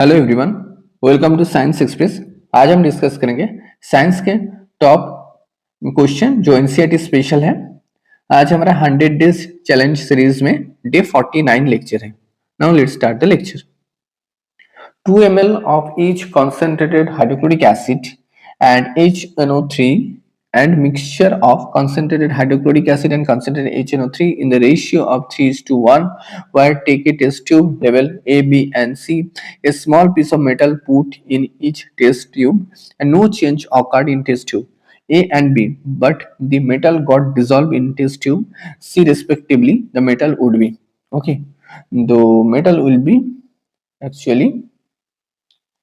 Hello everyone, welcome to science express. आज हम discuss करेंगे साइंस के टॉप क्वेश्चन जो एनसीईआरटी स्पेशल है। आज हमारा 100 डेज चैलेंज सीरीज में डे 49 लेक्चर है। Now let's start the lecture. 2 ml of each concentrated hydrochloric acid and HNO3 and mixture of concentrated hydrochloric acid and concentrated HNO3 in the ratio of 3:1, where take a test tube level A, B and C. A small piece of metal put in each test tube and no change occurred in test tube A and B, but the metal got dissolved in test tube C respectively. The metal would be, okay, the metal will be actually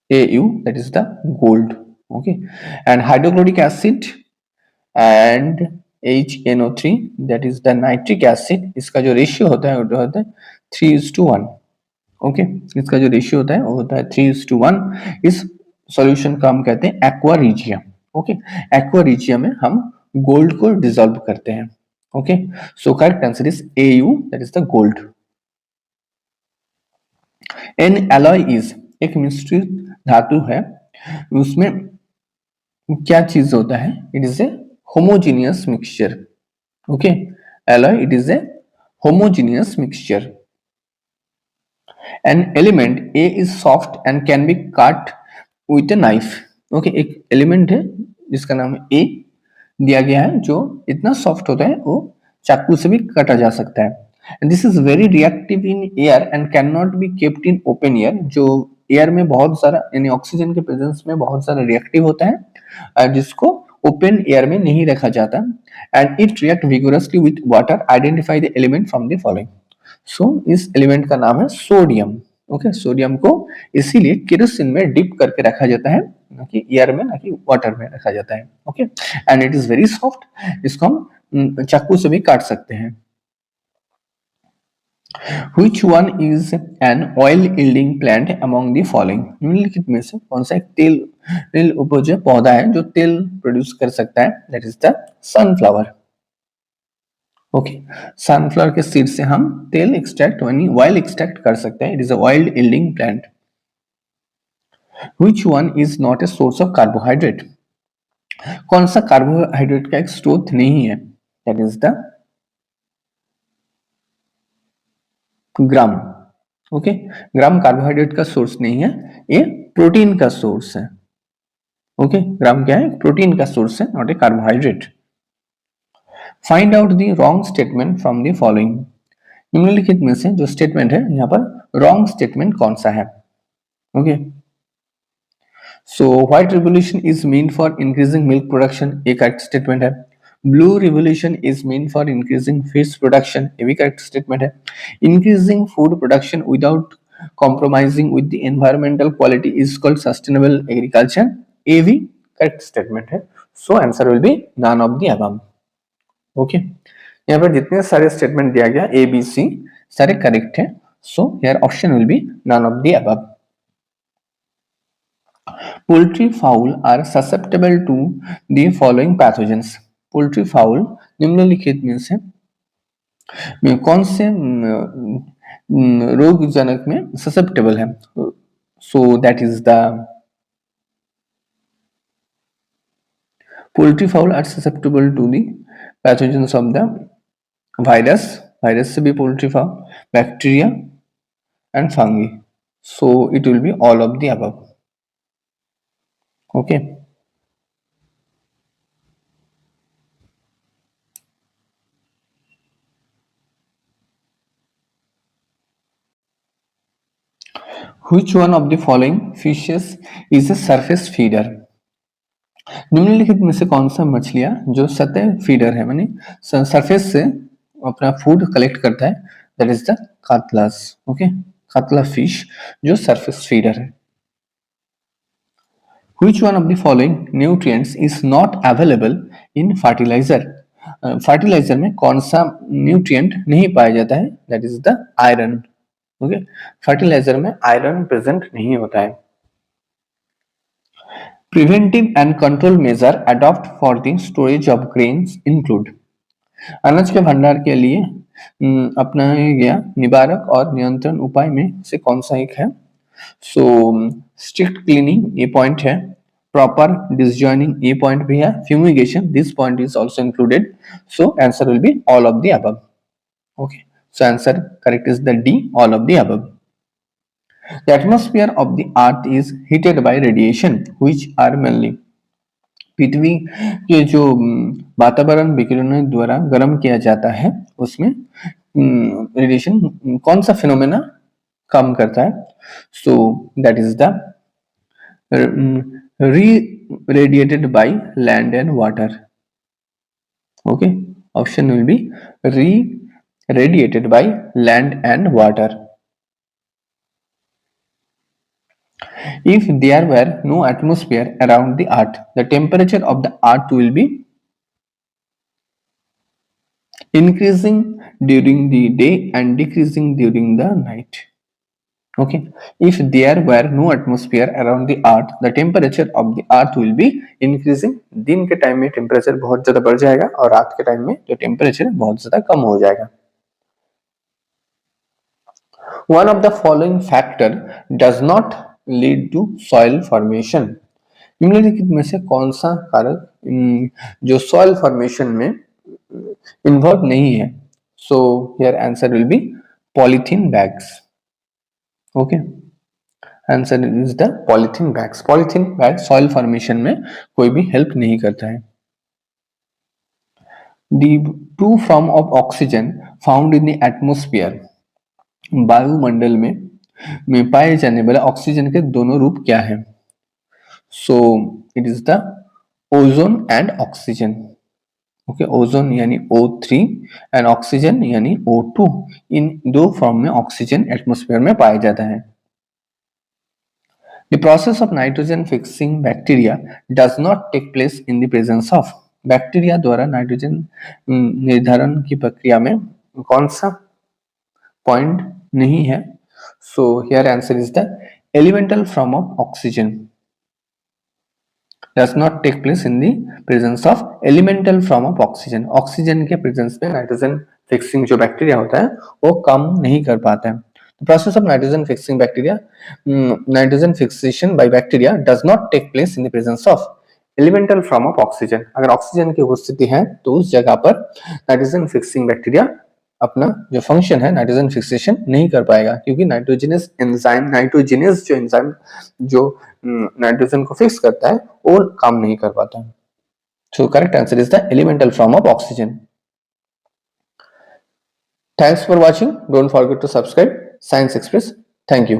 Au, that is the gold, okay, and hydrochloric acid and HNO3 that is the nitric acid, इसका जो ratio होता है वो होता है 3:1, okay. इसका जो ratio होता है वो होता है 3:1। इस सॉल्यूशन का हम कहते हैं aqua regia, okay. Aqua regia में हम गोल्ड को डिसॉल्व करते हैं, okay. So correct answer is Au, that is the gold. N alloy is एक मिश्रित धातु है, उसमें क्या चीज होता है? It is a homogeneous mixture, okay. Alloy, it is a homogeneous mixture. An element A is soft and can be cut with a knife, okay. एक एलिमेंट है जिसका नाम ए दिया गया है जो इतना सॉफ्ट होता है वो चाकू से भी काटा जा सकता है। And this is very reactive in air and cannot be kept in open air, जो एयर में बहुत सारा यानी ऑक्सीजन के प्रेजेंस में बहुत सारा रिएक्टिव होता है जिसको ओपन एयर में नहीं रखा जाता। And it react vigorously with water. Identify the element from the following. So इस एलिमेंट का नाम है सोडियम, ओके। सोडियम को इसीलिए केरोसिन में डिप करके रखा जाता है, ना कि एयर में, ना कि वाटर में रखा जाता है, okay. And it is very soft, इसको हम चाकू से भी काट सकते हैं। Which one is an oil yielding plant among the following? निम्नलिखित में से कौन सा एक तेल उपज पौधा है जो तेल प्रोड्यूस कर सकता है? That is the sunflower. Okay, sunflower के सीड से हम तेल एक्सट्रैक्ट यानी ऑयल एक्सट्रैक्ट कर सकते हैं। It is a oil yielding plant. Which one is not a source of carbohydrate? कौन सा कार्बोहाइड्रेट का एक स्रोत नहीं है? That is the gram, okay. Gram carbohydrate का सोर्स नहीं है, ये प्रोटीन का सोर्स है, ओके। ग्राम क्या है? प्रोटीन का सोर्स है, not a carbohydrate. Find out the wrong statement from the following. निम्नलिखित में से जो स्टेटमेंट है यहाँ पर रॉन्ग स्टेटमेंट कौन सा है? Okay, so white revolution is mean for increasing milk production, एक करेक्ट स्टेटमेंट है। Blue revolution is mean for increasing fish production, ये भी करेक्ट स्टेटमेंट है। Increasing food production without compromising with the environmental quality is called sustainable agriculture, ये भी correct statement है। So answer will be none of the above, okay. यहाँ पर जितने सारे स्टेटमेंट दिया गया ए बी सी सारे करेक्ट है। So here option will be none of the above. Poultry fowl are susceptible to the following pathogens. Poultry fowl निम्नलिखित में से कौन से रोगजनक में ससेप्टेबल है? So that is the poultry fowl are susceptible to the pathogens of the virus, virus से भी poultry fowl, bacteria and fungi. So it will be all of the above, okay. Which one of the following fishes is a surface feeder? निम्नलिखित में से कौन सा मछलियां जो सतह फीडर है, मानी सरफेस से अपना फूड कलेक्ट करता है? That is the catlas, okay. Catla fish जो सरफेस फीडर है। Which one of the following nutrients is not available in fertilizer? Fertilizer में कौन सा न्यूट्रिएंट नहीं पाया जाता है? That is the iron, okay. Fertilizer में आयरन प्रेजेंट नहीं होता है। Preventive and control measure adopt for the storage of grains include. अनाज के भंडार के लिए अपनाया गया निवारक और नियंत्रण उपाय में से कौन सा एक है? सो स्ट्रिक्ट क्लीनिंग ये पॉइंट है, प्रॉपर डिसजॉइनिंग ये पॉइंट भी है, fumigation this point is also included, so answer will be all of the above. Okay, so answer correct is the D, all of the above. The atmosphere of the earth is heated by radiation which are mainly, पृथ्वी के जो वातावरण विकिरणों द्वारा गर्म किया जाता है उसमें radiation कौन सा फिनोमेना काम करता है, so that is the re-radiated by land and water. Okay, option will be re-radiated by land and water. If there were no atmosphere around the earth, the temperature of the earth will be increasing during the day and decreasing during the night. Okay, if there were no atmosphere around the earth, the temperature of the earth will be increasing. दिन के time में temperature बहुत ज्यादा बढ़ जाएगा और रात के टाइम में जो टेम्परेचर बहुत ज्यादा कम हो जाएगा. One of the following factor does not lead to soil formation. निम्नलिखित में से कौन सा कारक जो सॉइल फॉर्मेशन में इन्वॉल्व नहीं है, so here answer will B polythene bags. Okay, answer is the polythene bags. Polythene bag soil formation में कोई भी हेल्प नहीं करता है. The two form of oxygen found in the atmosphere, वायुमंडल में पाए जाने वाले ऑक्सीजन के दोनों रूप क्या है, so it is the ozone and oxygen. Okay, ozone यानी O3 एंड ऑक्सीजन यानी O2. इन दो फॉर्म में ऑक्सीजन एटमॉस्फेयर में पाया जाता है. The process of nitrogen fixing bacteria does not take place in the presence of. Bacteria द्वारा nitrogen निर्धारण की प्रक्रिया में कौन सा पॉइंट नहीं है, so here answer is the elemental form of oxygen does not take place in the presence of elemental form of oxygen. Oxygen के प्रेजेंस में नाइट्रोजन फिक्सिंग जो बैक्टीरिया होता है वो काम नहीं कर पाता है. The process of nitrogen fixing bacteria, nitrogen fixation by bacteria does not take place in the presence of elemental form of oxygen. अगर ऑक्सीजन की उपस्थिति है तो उस जगह पर नाइट्रोजन फिक्सिंग बैक्टीरिया अपना जो फंक्शन है नाइट्रोजन फिक्सेशन नहीं कर पाएगा, क्योंकि नाइट्रोजनस जो एंजाइम जो नाइट्रोजन को फिक्स करता है वो काम नहीं कर पाता है. So correct answer is the elemental form of oxygen. Thanks for watching. Don't forget to subscribe Science Express. Thank you.